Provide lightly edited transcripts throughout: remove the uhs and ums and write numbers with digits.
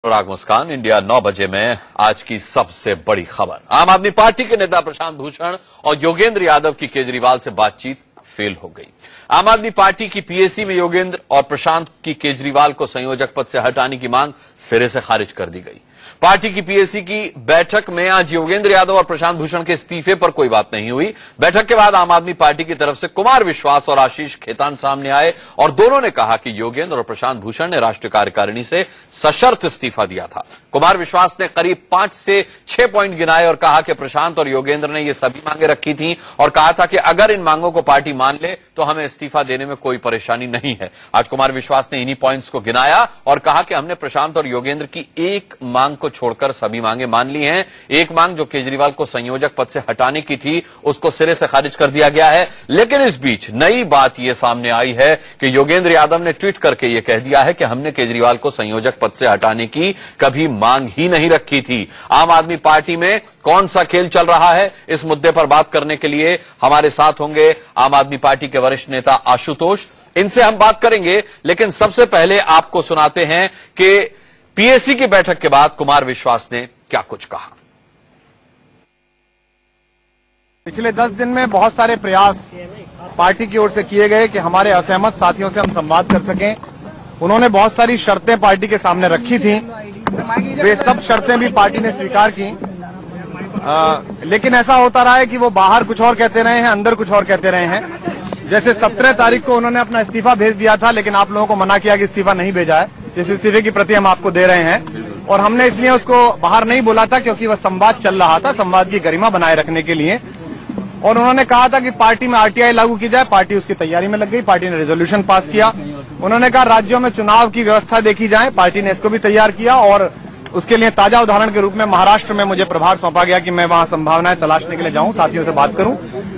अनुराग मुस्कान, India 9 बजे में आज की सबसे बड़ी खबर। आम आदमी पार्टी के नेता प्रशांत भूषण और योगेंद्र यादव की केजरीवाल से बातचीत फेल हो गई। आम आदमी पार्टी की पीएसी में योगेंद्र और प्रशांत की केजरीवाल को संयोजक पद से हटाने की मांग सिरे से खारिज कर दी गई। पार्टी की पीएसी की बैठक में आज योगेंद्र यादव और प्रशांत भूषण के इस्तीफे पर कोई बात नहीं हुई। बैठक के बाद आम आदमी पार्टी की तरफ से कुमार विश्वास और आशीष खेतान सामने आए और दोनों ने कहा कि योगेंद्र और प्रशांत भूषण ने राष्ट्रीय कार्यकारिणी से सशर्त इस्तीफा दिया था। कुमार विश्वास ने करीब 5 से 6 पॉइंट गिनाए और कहा कि प्रशांत और योगेंद्र ने ये सभी मांगे रखी थी और कहा था कि अगर इन मांगों को पार्टी मान ले तो हमें इस्तीफा देने में कोई परेशानी नहीं है। आज कुमार विश्वास ने इन्हीं पॉइंट्स को गिनाया और कहा कि हमने प्रशांत और योगेंद्र की एक मांग को छोड़कर सभी मांगे मान ली हैं। एक मांग जो केजरीवाल को संयोजक पद से हटाने की थी उसको सिरे से खारिज कर दिया गया है। लेकिन इस बीच नई बात यह सामने आई है कि योगेंद्र यादव ने ट्वीट करके यह कह दिया है कि हमने केजरीवाल को संयोजक पद से हटाने की कभी मांग ही नहीं रखी थी। आम आदमी पार्टी में कौन सा खेल चल रहा है, इस मुद्दे पर बात करने के लिए हमारे साथ होंगे आम आदमी पार्टी के वरिष्ठ नेता आशुतोष। इनसे हम बात करेंगे, लेकिन सबसे पहले आपको सुनाते हैं कि पीएसी की बैठक के बाद कुमार विश्वास ने क्या कुछ कहा। पिछले 10 दिन में बहुत सारे प्रयास पार्टी की ओर से किए गए कि हमारे असहमत साथियों से हम संवाद कर सकें। उन्होंने बहुत सारी शर्तें पार्टी के सामने रखी थी, वे सब शर्तें भी पार्टी ने स्वीकार की। लेकिन ऐसा होता रहा है कि वो बाहर कुछ और कहते रहे हैं, अंदर कुछ और कहते रहे हैं। जैसे 17 तारीख को उन्होंने अपना इस्तीफा भेज दिया था, लेकिन आप लोगों को मना किया कि इस्तीफा नहीं भेजा है। जिस इस्तीफे की प्रति हम आपको दे रहे हैं और हमने इसलिए उसको बाहर नहीं बोला था क्योंकि वह संवाद चल रहा था, संवाद की गरिमा बनाए रखने के लिए। और उन्होंने कहा था कि पार्टी में आरटीआई लागू की जाए, पार्टी उसकी तैयारी में लग गई, पार्टी ने रेजोल्यूशन पास किया। उन्होंने कहा राज्यों में चुनाव की व्यवस्था देखी जाए, पार्टी ने इसको भी तैयार किया। और उसके लिए ताजा उदाहरण के रूप में महाराष्ट्र में मुझे प्रभार सौंपा गया कि मैं वहां संभावनाएं तलाशने के लिए जाऊं, साथियों से बात करूं।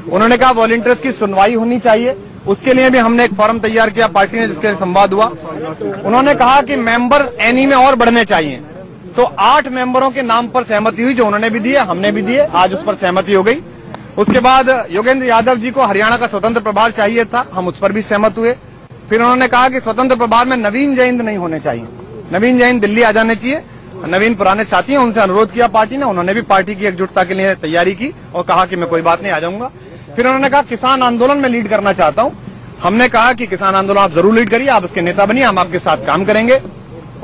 उन्होंने कहा वॉलंटियर्स की सुनवाई होनी चाहिए, उसके लिए भी हमने एक फॉर्म तैयार किया पार्टी ने, जिसके संवाद हुआ। उन्होंने कहा कि मेंबर एनी में और बढ़ने चाहिए, तो 8 मेंबरों के नाम पर सहमति हुई, जो उन्होंने भी दिए हमने भी दिए, आज उस पर सहमति हो गई। उसके बाद योगेंद्र यादव जी को हरियाणा का स्वतंत्र प्रभार चाहिए था, हम उस पर भी सहमत हुए। फिर उन्होंने कहा कि स्वतंत्र प्रभार में नवीन जयंत नहीं होने चाहिए, नवीन जयंत दिल्ली आ जाने चाहिए। नवीन पुराने साथी हैं, उनसे अनुरोध किया पार्टी ने, उन्होंने भी पार्टी की एकजुटता के लिए तैयारी की और कहा कि मैं कोई बात नहीं, आ जाऊंगा। फिर उन्होंने कहा किसान आंदोलन में लीड करना चाहता हूं। हमने कहा कि किसान आंदोलन आप जरूर लीड करिए, आप उसके नेता बनिए, हम आपके साथ काम करेंगे।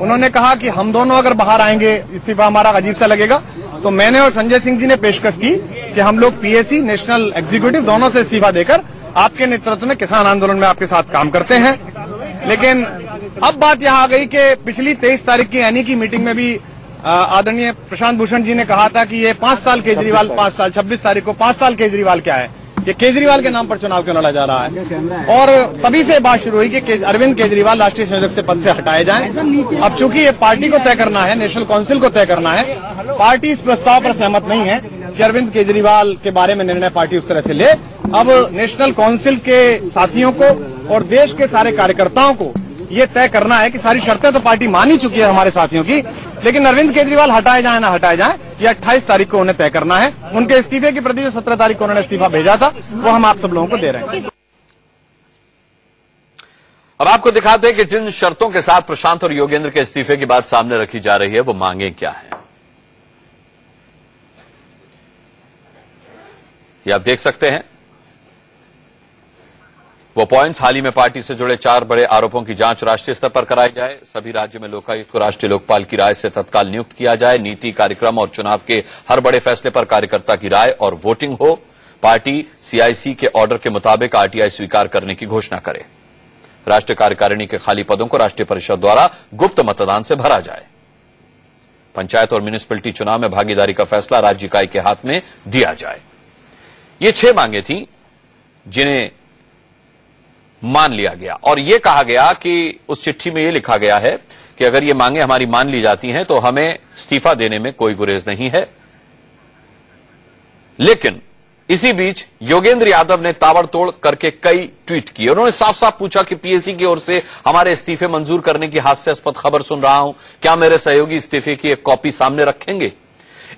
उन्होंने कहा कि हम दोनों अगर बाहर आएंगे, इस्तीफा हमारा अजीब सा लगेगा, तो मैंने और संजय सिंह जी ने पेशकश की कि हम लोग पीएसी, नेशनल एग्जीक्यूटिव दोनों से इस्तीफा देकर आपके नेतृत्व में किसान आंदोलन में आपके साथ काम करते हैं। लेकिन अब बात यहां आ गई कि पिछली 23 तारीख की एनी की मीटिंग में भी आदरणीय प्रशांत भूषण जी ने कहा था कि ये 5 साल केजरीवाल, 5 साल 26 तारीख को 5 साल केजरीवाल क्या है, ये केजरीवाल के नाम पर चुनाव क्यों लड़ा जा रहा है। और तभी से बात शुरू हुई कि अरविंद केजरीवाल राष्ट्रीय संयोजक से पद से हटाए जाएं। अब चूंकि ये पार्टी को तय करना है, नेशनल काउंसिल को तय करना है, पार्टी इस प्रस्ताव पर सहमत नहीं है कि अरविंद केजरीवाल के बारे में निर्णय पार्टी उस तरह से ले। अब नेशनल काउंसिल के साथियों को और देश के सारे कार्यकर्ताओं को ये तय करना है कि सारी शर्तें तो पार्टी मान ही चुकी है हमारे साथियों की, लेकिन अरविंद केजरीवाल हटाए जाए ना हटाए जाए, ये 28 तारीख को उन्हें तय करना है। उनके इस्तीफे की प्रति जो 17 तारीख को उन्होंने इस्तीफा भेजा था, वो हम आप सब लोगों को दे रहे हैं। अब आपको दिखाते हैं कि जिन शर्तों के साथ प्रशांत और योगेंद्र के इस्तीफे की बात सामने रखी जा रही है, वो मांगे क्या है। ये आप देख सकते हैं वो पॉइंट्स। हाल ही में पार्टी से जुड़े 4 बड़े आरोपों की जांच राष्ट्रीय स्तर पर कराई जाए, सभी राज्य में लोकायुक्त को राष्ट्रीय लोकपाल की राय से तत्काल नियुक्त किया जाए, नीति कार्यक्रम और चुनाव के हर बड़े फैसले पर कार्यकर्ता की राय और वोटिंग हो, पार्टी सीआईसी के ऑर्डर के मुताबिक आरटीआई स्वीकार करने की घोषणा करे, राष्ट्रीय कार्यकारिणी के खाली पदों को राष्ट्रीय परिषद द्वारा गुप्त मतदान से भरा जाए, पंचायत और म्यूनिसिपैलिटी चुनाव में भागीदारी का फैसला राज्य इकाई के हाथ में दिया जाए। ये 6 मांगे थी जिन्हें मान लिया गया और यह कहा गया कि उस चिट्ठी में यह लिखा गया है कि अगर ये मांगे हमारी मान ली जाती हैं तो हमें इस्तीफा देने में कोई गुरेज नहीं है। लेकिन इसी बीच योगेंद्र यादव ने ताबड़तोड़ करके कई ट्वीट किए। उन्होंने साफ साफ पूछा कि पीएसी की ओर से हमारे इस्तीफे मंजूर करने की हास्यास्पद खबर सुन रहा हूं, क्या मेरे सहयोगी इस्तीफे की एक कॉपी सामने रखेंगे।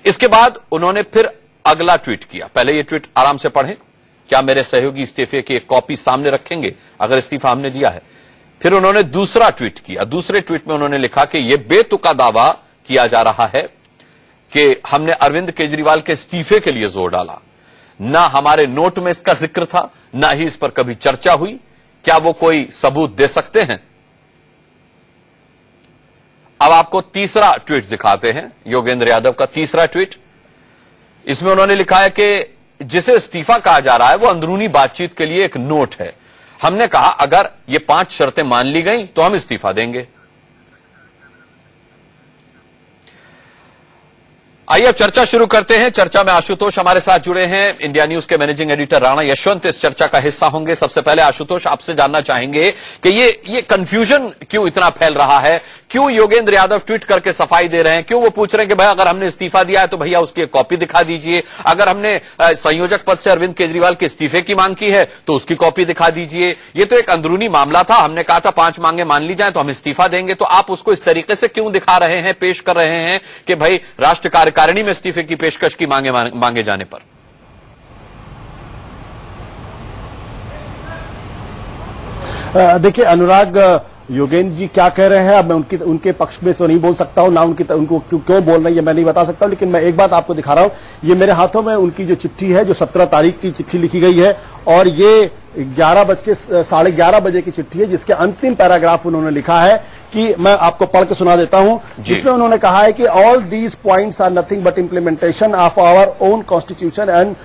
इसके बाद उन्होंने फिर अगला ट्वीट किया। पहले यह ट्वीट आराम से पढ़ें, क्या मेरे सहयोगी इस्तीफे की एक कॉपी सामने रखेंगे अगर इस्तीफा हमने दिया है। फिर उन्होंने दूसरा ट्वीट किया। दूसरे ट्वीट में उन्होंने लिखा कि यह बेतुका दावा किया जा रहा है कि हमने अरविंद केजरीवाल के इस्तीफे के लिए जोर डाला। ना हमारे नोट में इसका जिक्र था, ना ही इस पर कभी चर्चा हुई। क्या वो कोई सबूत दे सकते हैं? अब आपको तीसरा ट्वीट दिखाते हैं, योगेंद्र यादव का तीसरा ट्वीट। इसमें उन्होंने लिखा है कि जिसे इस्तीफा कहा जा रहा है वो अंदरूनी बातचीत के लिए एक नोट है। हमने कहा अगर ये 5 शर्तें मान ली गई तो हम इस्तीफा देंगे। आइए अब चर्चा शुरू करते हैं। चर्चा में आशुतोष हमारे साथ जुड़े हैं, इंडिया न्यूज के मैनेजिंग एडिटर राणा यशवंत इस चर्चा का हिस्सा होंगे। सबसे पहले आशुतोष, आपसे जानना चाहेंगे कि ये कंफ्यूजन क्यों इतना फैल रहा है? क्यों योगेंद्र यादव ट्वीट करके सफाई दे रहे हैं? क्यों वो पूछ रहे हैं कि भाई अगर हमने इस्तीफा दिया है तो भैया उसकी एक कॉपी दिखा दीजिए, अगर हमने संयोजक पद से अरविंद केजरीवाल के इस्तीफे की मांग की है तो उसकी कॉपी दिखा दीजिए। ये तो एक अंदरूनी मामला था, हमने कहा था 5 मांगे मान ली जाए तो हम इस्तीफा देंगे, तो आप उसको इस तरीके से क्यों दिखा रहे हैं, पेश कर रहे हैं कि भाई राष्ट्रीय कार्यकारिणी में इस्तीफे की पेशकश की मांगे जाने पर? देखिए अनुराग, योगेंद्र जी क्या कह रहे हैं अब मैं उनके पक्ष में तो नहीं बोल सकता हूं, ना उनको क्यों बोल रहे हैं ये मैं नहीं बता सकता हूं, लेकिन मैं एक बात आपको दिखा रहा हूं। ये मेरे हाथों में उनकी जो चिट्ठी है, जो 17 तारीख की चिट्ठी लिखी गई है, और ये 11:30 बजे की चिट्ठी है, जिसके अंतिम पैराग्राफ उन्होंने लिखा है कि मैं आपको पढ़ के सुना देता हूं, जिसमें उन्होंने कहा है कि all these points are nothing but implementation of our own constitution and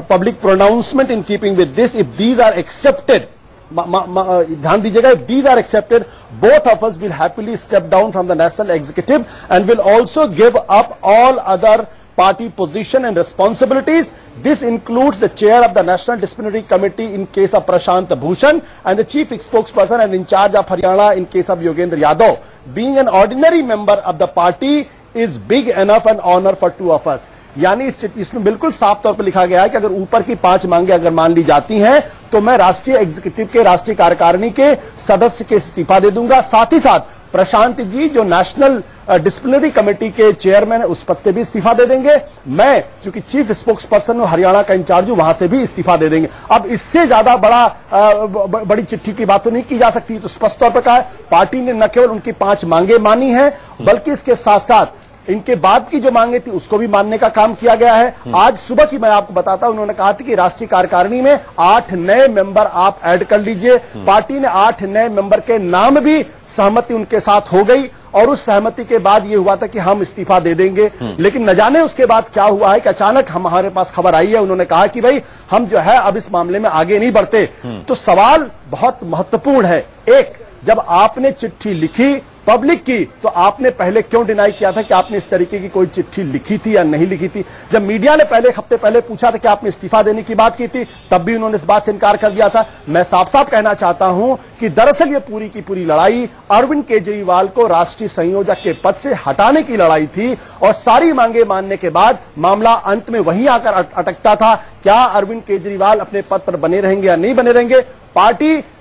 public pronouncement in keeping with this. If these are accepted, ध्यान दीजिएगा, if these are accepted, both of us will happily step down from the national executive and will also give up all other party position and responsibilities. This includes the chair of the National Disciplinary Committee in case of Prashant Bhushan and the chief spokesperson and in charge of Haryana in case of Yogendra Yadav. Being an ordinary member of the party is big enough an honor for 2 of us. यानी इसमें बिल्कुल साफ तौर पर लिखा गया है कि अगर ऊपर की 5 मांगे अगर मान ली जाती हैं तो मैं राष्ट्रीय एग्जीक्यूटिव के, राष्ट्रीय कार्यकारिणी के सदस्य के इस्तीफा दे दूंगा। साथ ही साथ प्रशांत जी जो नेशनल डिसिप्लिनरी कमेटी के चेयरमैन है उस पद से भी इस्तीफा दे देंगे। मैं चूंकि चीफ स्पोक्स पर्सन हूं, हरियाणा का इंचार्ज हूं, वहां से भी इस्तीफा दे देंगे। अब इससे ज्यादा बड़ी चिट्ठी की बात तो नहीं की जा सकती। तो स्पष्ट तौर पर कहा है पार्टी ने न केवल उनकी 5 मांगे मानी है, बल्कि इसके साथ साथ इनके बाद की जो मांगे थी उसको भी मानने का काम किया गया है। आज सुबह की मैं आपको बताता हूं, उन्होंने कहा था कि राष्ट्रीय कार्यकारिणी में 8 नए मेंबर आप ऐड कर लीजिए। पार्टी ने 8 नए मेंबर के नाम भी सहमति उनके साथ हो गई और उस सहमति के बाद ये हुआ था कि हम इस्तीफा दे देंगे। लेकिन न जाने उसके बाद क्या हुआ है कि अचानक हमारे पास खबर आई है, उन्होंने कहा कि भाई हम जो है अब इस मामले में आगे नहीं बढ़ते। तो सवाल बहुत महत्वपूर्ण है। एक, जब आपने चिट्ठी लिखी पब्लिक की, तो आपने पहले क्यों डिनाई किया था कि आपने इस तरीके की कोई चिट्ठी लिखी थी या नहीं लिखी थी? जब मीडिया ने पहले 1 हफ्ते पहले पूछा था कि आपने इस्तीफा देने की बात की थी, तब भी उन्होंने इस बात से इनकार कर दिया था। मैं साफ साफ कहना चाहता हूं कि दरअसल ये पूरी की पूरी लड़ाई अरविंद केजरीवाल को राष्ट्रीय संयोजक के पद से हटाने की लड़ाई थी और सारी मांगे मानने के बाद मामला अंत में वहीं आकर अटकता था। क्या अरविंद केजरीवाल अपने पद पर बने रहेंगे या नहीं बने रहेंगे?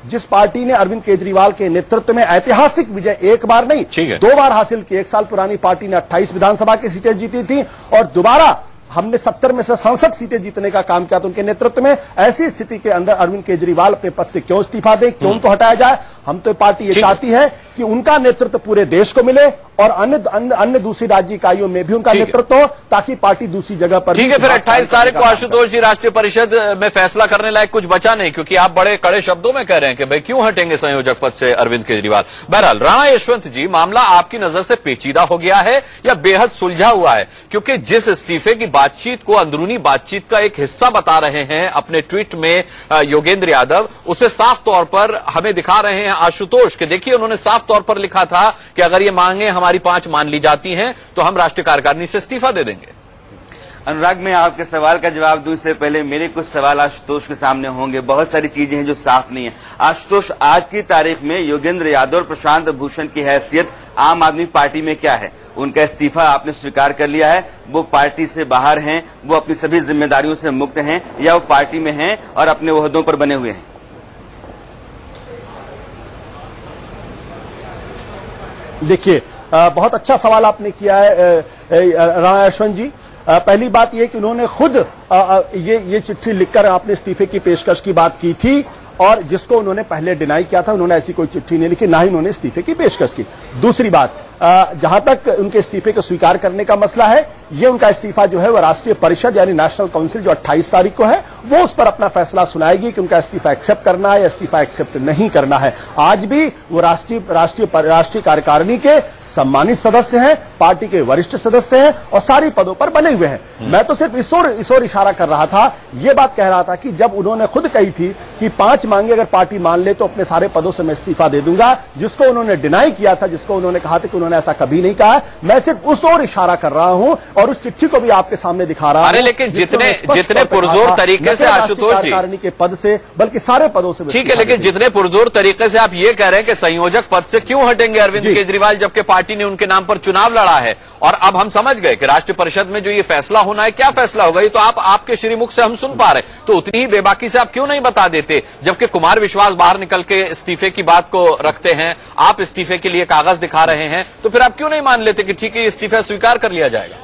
जिस पार्टी ने अरविंद केजरीवाल के नेतृत्व में ऐतिहासिक विजय 1 बार नहीं 2 बार हासिल की, 1 साल पुरानी पार्टी ने 28 विधानसभा की सीटें जीती थी और दोबारा हमने 70 में से 67 सीटें जीतने का काम किया था उनके नेतृत्व में। ऐसी स्थिति के अंदर अरविंद केजरीवाल अपने पद से क्यों इस्तीफा दें, क्यों उनको हटाया जाए? हम तो पार्टी ये चाहती है कि उनका नेतृत्व पूरे देश को मिले और अन्य दूसरी राज्य इकाइयों में भी उनका नेतृत्व हो, ताकि पार्टी दूसरी जगह पर। ठीक है, फिर 28 तारीख को आशुतोष जी राष्ट्रीय परिषद में फैसला करने लायक कुछ बचा नहीं, क्योंकि आप बड़े कड़े शब्दों में कह रहे हैं कि भाई क्यों हटेंगे संयोजक पद से अरविंद केजरीवाल। बहरहाल राणा यशवंत जी, मामला आपकी नजर से पेचीदा हो गया है या बेहद सुलझा हुआ है? क्योंकि जिस इस्तीफे की बातचीत को अंदरूनी बातचीत का एक हिस्सा बता रहे हैं अपने ट्वीट में योगेंद्र यादव, उसे साफ तौर पर हमें दिखा रहे हैं आशुतोष के देखिए उन्होंने साफ तौर पर लिखा था कि अगर ये मांगे हमारी 5 मान ली जाती हैं तो हम राष्ट्रीय कार्यकारिणी से इस्तीफा दे देंगे। अनुराग, मैं आपके सवाल का जवाब दूं इससे पहले मेरे कुछ सवाल आशुतोष के सामने होंगे। बहुत सारी चीजें हैं जो साफ नहीं है। आशुतोष, आज की तारीख में योगेंद्र यादव और प्रशांत भूषण की हैसियत आम आदमी पार्टी में क्या है? उनका इस्तीफा आपने स्वीकार कर लिया है, वो पार्टी से बाहर हैं, वो अपनी सभी जिम्मेदारियों से मुक्त हैं, या वो पार्टी में हैं और अपने ओहदों पर बने हुए हैं? देखिए, बहुत अच्छा सवाल आपने किया है राणा यशवंत जी। पहली बात यह कि उन्होंने खुद ये चिट्ठी लिखकर आपने इस्तीफे की पेशकश की बात की थी और जिसको उन्होंने पहले डिनाई किया था। उन्होंने ऐसी कोई चिट्ठी नहीं लिखी, ना ही उन्होंने इस्तीफे की पेशकश की। दूसरी बात, जहां तक उनके इस्तीफे को स्वीकार करने का मसला है, ये उनका इस्तीफा जो है वह राष्ट्रीय परिषद यानी नेशनल काउंसिल जो 28 तारीख को है वो उस पर अपना फैसला सुनाएगी कि उनका इस्तीफा एक्सेप्ट करना है या इस्तीफा एक्सेप्ट नहीं करना है। आज भी वो राष्ट्रीय कार्यकारिणी के सम्मानित सदस्य हैं, पार्टी के वरिष्ठ सदस्य हैं और सारी पदों पर बने हुए हैं। मैं तो सिर्फ इस ओर इशारा कर रहा था, ये बात कह रहा था कि जब उन्होंने खुद कही थी कि 5 मांगे अगर पार्टी मान ले तो अपने सारे पदों से मैं इस्तीफा दे दूंगा, जिसको उन्होंने डिनाई किया था, जिसको उन्होंने कहा था कि उन्होंने ऐसा कभी नहीं कहा, मैं सिर्फ उस ओर इशारा कर रहा हूं और उस चिट्ठी को भी आपके सामने दिखा रहा हूं। अरे लेकिन जितने पुरजोर तरीके से आशुतोष जी के पद से बल्कि सारे पदों से, ठीक है, लेकिन जितने पुरजोर तरीके से आप ये कह रहे हैं कि संयोजक पद से क्यों हटेंगे अरविंद केजरीवाल, जबकि पार्टी ने उनके नाम पर चुनाव लड़ा है और अब हम समझ गए कि राष्ट्रीय परिषद में जो ये फैसला होना है, क्या फैसला होगा ये तो आपके श्रीमुख से हम सुन पा रहे, तो उतनी ही बेबाकी से आप क्यों नहीं बता देते? जबकि कुमार विश्वास बाहर निकल के इस्तीफे की बात को रखते हैं, आप इस्तीफे के लिए कागज दिखा रहे हैं, तो फिर आप क्यों नहीं मान लेते कि ठीक है इस्तीफा स्वीकार कर लिया जाएगा?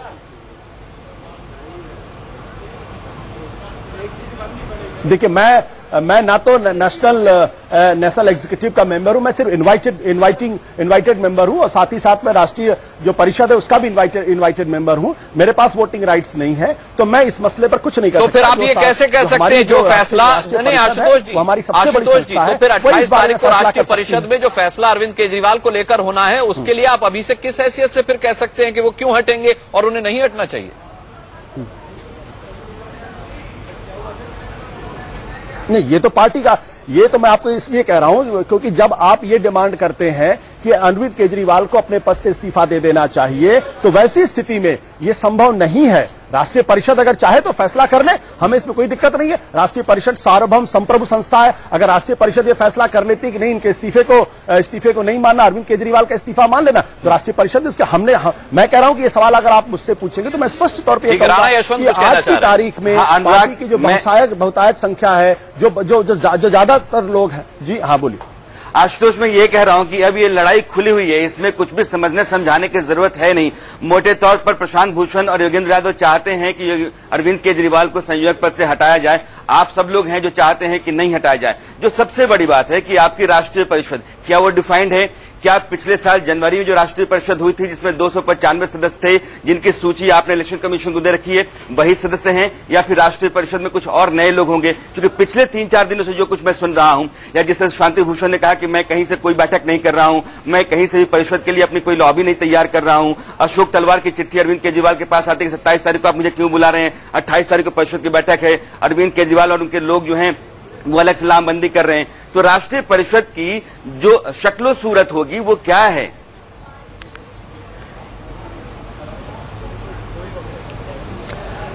देखिए, मैं ना तो नेशनल एग्जीक्यूटिव का मेंबर हूं, मैं सिर्फ इनवाइटेड मेंबर हूं और साथ ही साथ मैं राष्ट्रीय जो परिषद है उसका भी इनवाइटेड मेंबर हूं। मेरे पास वोटिंग राइट्स नहीं है, तो मैं इस मसले पर कुछ नहीं कर सकता। तो फिर आप ये कैसे कह सकते हैं जो फैसला, नहीं आशुतोष जी, हमारी सबसे बड़ी संस्था है, तो फिर 28 तारीख को राष्ट्रीय परिषद में जो फैसला अरविंद केजरीवाल को लेकर होना है, उसके लिए आप अभी से किस हैसियत से फिर कह सकते हैं कि वो क्यों हटेंगे और उन्हें नहीं हटना चाहिए? नहीं, ये तो पार्टी का, ये तो मैं आपको इसलिए कह रहा हूं क्योंकि जब आप ये डिमांड करते हैं कि अरविंद केजरीवाल को अपने पद से इस्तीफा दे देना चाहिए, तो वैसी स्थिति में ये संभव नहीं है। राष्ट्रीय परिषद अगर चाहे तो फैसला कर ले, हमें इसमें कोई दिक्कत नहीं है। राष्ट्रीय परिषद सार्वभौम संप्रभु संस्था है। अगर राष्ट्रीय परिषद ये फैसला कर लेती कि नहीं, इनके इस्तीफे को नहीं मानना, अरविंद केजरीवाल का इस्तीफा मान लेना, तो राष्ट्रीय परिषद इसके मैं कह रहा हूं कि ये सवाल अगर आप मुझसे पूछेंगे तो मैं स्पष्ट तौर पर आज की तारीख में पार्टी की जो बहुतायत संख्या है, जो ज्यादातर लोग हैं। जी हाँ, बोलिए। आशुतोष, मैं ये कह रहा हूं कि अब ये लड़ाई खुली हुई है, इसमें कुछ भी समझने समझाने की जरूरत है नहीं। मोटे तौर पर प्रशांत भूषण और योगेंद्र यादव चाहते हैं कि अरविंद केजरीवाल को संयोजक पद से हटाया जाए। आप सब लोग हैं जो चाहते हैं कि नहीं हटाया जाए। जो सबसे बड़ी बात है कि आपकी राष्ट्रीय परिषद क्या वो डिफाइंड है? क्या पिछले साल जनवरी में जो राष्ट्रीय परिषद हुई थी जिसमें 295 सदस्य थे, जिनकी सूची आपने इलेक्शन कमीशन को दे रखी है, वही सदस्य हैं या फिर राष्ट्रीय परिषद में कुछ और नए लोग होंगे? क्योंकि पिछले 3-4 दिनों से जो कुछ मैं सुन रहा हूं, या जिस तरह शांति भूषण ने कहा कि मैं कहीं से कोई बैठक नहीं कर रहा हूं, मैं कहीं से भी परिषद के लिए अपनी कोई लॉबी नहीं तैयार कर रहा हूं। अशोक तलवार की चिट्ठी अरविंद केजरीवाल के पास आती है 27 तारीख को आप मुझे क्यों बुला रहे हैं, 28 तारीख को परिषद की बैठक है, अरविंद केजरीवाल और उनके लोग जो हैं वो अलग से लामबंदी कर रहे हैं। तो राष्ट्रीय परिषद की जो शक्लो सूरत होगी वो क्या है?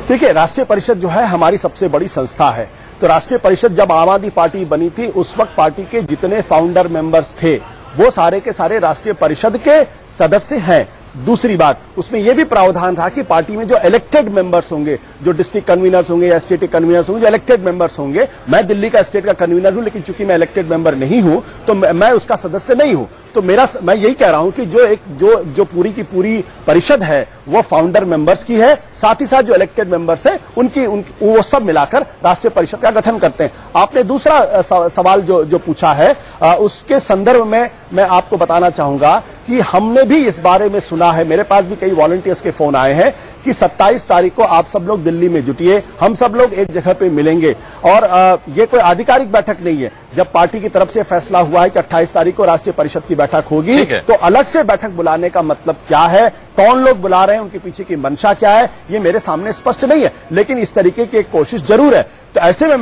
देखिए, राष्ट्रीय परिषद जो है हमारी सबसे बड़ी संस्था है। तो राष्ट्रीय परिषद जब आम आदमी पार्टी बनी थी, उस वक्त पार्टी के जितने फाउंडर मेंबर्स थे वो सारे के सारे राष्ट्रीय परिषद के सदस्य हैं। दूसरी बात, उसमें यह भी प्रावधान था कि पार्टी में जो इलेक्टेड मेंबर्स होंगे, जो डिस्ट्रिक्ट कन्वीनर्स होंगे या स्टेट कन्वीनर्स होंगे, जो इलेक्टेड मेंबर्स होंगे, मैं दिल्ली का स्टेट का कन्वीनर हूं, लेकिन चूंकि मैं इलेक्टेड मेंबर नहीं हूं तो मैं उसका सदस्य नहीं हूं। तो मैं यही कह रहा हूं कि जो पूरी की पूरी परिषद है वो फाउंडर मेंबर्स की है, साथ ही साथ जो इलेक्टेड मेंबर्स हैं उनकी वो सब मिलाकर राष्ट्रीय परिषद का गठन करते हैं। आपने दूसरा सवाल जो पूछा है, उसके संदर्भ में मैं आपको बताना चाहूंगा कि हमने भी इस बारे में सुना है, मेरे पास भी कई वॉलंटियर्स के फोन आए हैं कि 27 तारीख को आप सब लोग दिल्ली में जुटिए, हम सब लोग एक जगह पे मिलेंगे। और ये कोई आधिकारिक बैठक नहीं है। जब पार्टी की तरफ से फैसला हुआ है कि 28 तारीख को राष्ट्रीय परिषद की बैठक होगी, तो अलग से बैठक बुलाने का मतलब क्या है, कौन लोग बुला रहे हैं, उनके पीछे की मंशा क्या है, ये मेरे सामने स्पष्ट नहीं है। लेकिन इस तरीके की एक कोशिश जरूर है। तो ऐसे में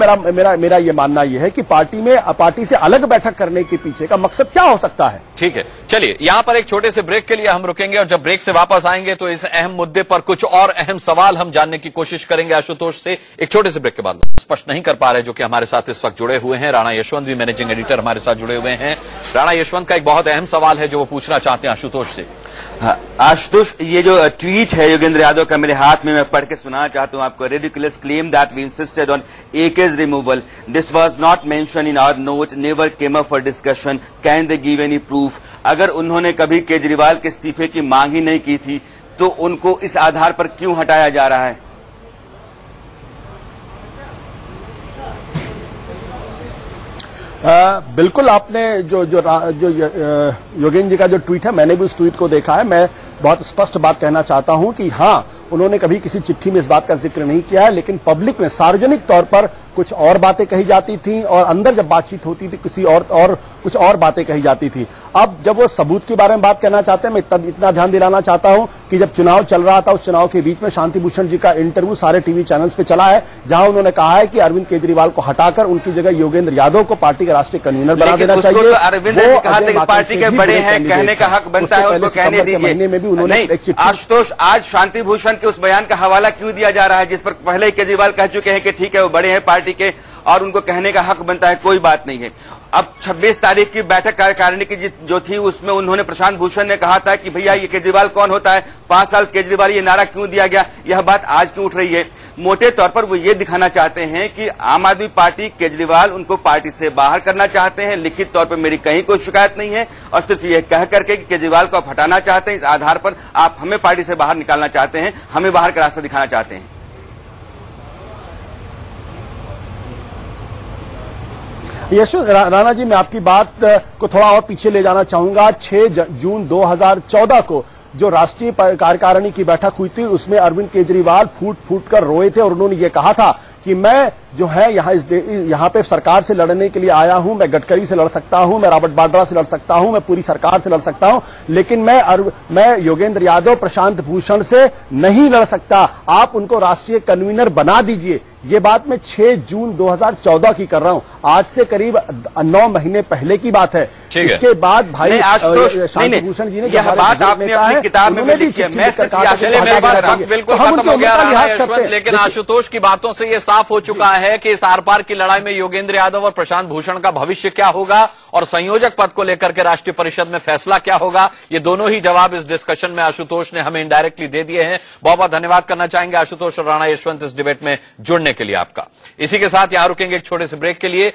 मेरा ये मानना यह है कि पार्टी से अलग बैठक करने के पीछे का मकसद क्या हो सकता है। ठीक है, चलिए यहां पर एक छोटे से ब्रेक के लिए हम रुकेंगे और जब ब्रेक से वापस आएंगे तो इस अहम मुद्दे पर कुछ और अहम सवाल हम जानने की कोशिश करेंगे आशुतोष से। एक छोटे से ब्रेक के बाद स्पष्ट नहीं कर पा रहे जो कि हमारे साथ इस वक्त जुड़े हुए हैं। राणा यशवंत भी मैनेजिंग एडिटर हमारे साथ जुड़े हुए हैं। राणा यशवंत का एक बहुत अहम सवाल है जो वो पूछना चाहते हैं आशुतोष से। आशुतोष, ये जो ट्वीट है योगेंद्र यादव का मेरे हाथ में, मैं पढ़ के सुनाना चाहता हूं आपको। Ridiculous claim that we insisted on AK's removal. This was not mentioned in our note, never came up for discussion. Can they give any proof? अगर उन्होंने कभी केजरीवाल के इस्तीफे की मांग ही नहीं की थी तो उनको इस आधार पर क्यों हटाया जा रहा है? बिल्कुल, आपने जो योगेंद्र जी का जो ट्वीट है, मैंने भी उस ट्वीट को देखा है। मैं बहुत स्पष्ट बात कहना चाहता हूं कि हाँ, उन्होंने कभी किसी चिट्ठी में इस बात का जिक्र नहीं किया है, लेकिन पब्लिक में सार्वजनिक तौर पर कुछ और बातें कही जाती थी और अंदर जब बातचीत होती थी किसी और कुछ और बातें कही जाती थी। अब जब वो सबूत के बारे में बात करना चाहते हैं, मैं इतना ध्यान दिलाना चाहता हूं कि जब चुनाव चल रहा था, उस चुनाव के बीच में शांति भूषण जी का इंटरव्यू सारे टीवी चैनल्स पे चला है, जहां उन्होंने कहा है कि अरविंद केजरीवाल को हटाकर उनकी जगह योगेंद्र यादव को पार्टी का राष्ट्रीय कन्वीनर बना देना चाहिए। तो अरविंद ने कहा था कि पार्टी के बड़े हैं, कहने का हक बनता है, उनको कहने दीजिए। में भी उन्होंने आशुतोष, आज शांति भूषण के उस बयान का हवाला क्यों दिया जा रहा है जिस पर पहले ही केजरीवाल कह चुके हैं कि ठीक है वो बड़े हैं पार्टी के और उनको कहने का हक बनता है, कोई बात नहीं है। अब 26 तारीख की बैठक कार्यकारिणी की जो थी उसमें उन्होंने, प्रशांत भूषण ने कहा था कि भैया ये केजरीवाल कौन होता है, 5 साल केजरीवाल, ये नारा क्यों दिया गया, यह बात आज क्यों उठ रही है। मोटे तौर पर वो ये दिखाना चाहते हैं कि आम आदमी पार्टी, केजरीवाल उनको पार्टी से बाहर करना चाहते हैं। लिखित तौर पर मेरी कहीं कोई शिकायत नहीं है और सिर्फ ये कह करके कि केजरीवाल को आप हटाना चाहते हैं, इस आधार पर आप हमें पार्टी से बाहर निकालना चाहते हैं, हमें बाहर का रास्ता दिखाना चाहते हैं। यशवंत राणा जी, मैं आपकी बात को थोड़ा और पीछे ले जाना चाहूंगा। 6 जून 2014 को जो राष्ट्रीय कार्यकारिणी की बैठक हुई थी, उसमें अरविंद केजरीवाल फूट फूट कर रोए थे और उन्होंने ये कहा था कि मैं जो है यहाँ पे सरकार से लड़ने के लिए आया हूं, मैं गडकरी से लड़ सकता हूं, मैं रॉबर्ट वाड्रा से लड़ सकता हूं, मैं पूरी सरकार से लड़ सकता हूं, लेकिन मैं योगेंद्र यादव, प्रशांत भूषण से नहीं लड़ सकता, आप उनको राष्ट्रीय कन्वीनर बना दीजिए। ये बात मैं 6 जून 2014 की कर रहा हूं, आज से करीब 9 महीने पहले की बात है। इसके बाद भाई शांति भूषण जी ने यह बात आपने अपनी किताब में लिखी है, बिल्कुल खत्म हो गया है, लेकिन आशुतोष की बातों से ये साफ हो चुका है कि इस आर पार की लड़ाई में योगेंद्र यादव और प्रशांत भूषण का भविष्य क्या होगा और संयोजक पद को लेकर के राष्ट्रीय परिषद में फैसला क्या होगा, ये दोनों ही जवाब इस डिस्कशन में आशुतोष ने हमें इनडायरेक्टली दे दिए हैं। बहुत बहुत धन्यवाद करना चाहेंगे आशुतोष और राणा यशवंत इस डिबेट में जुड़ने के लिए आपका। इसी के साथ यहां रुकेंगे एक छोटे से ब्रेक के लिए।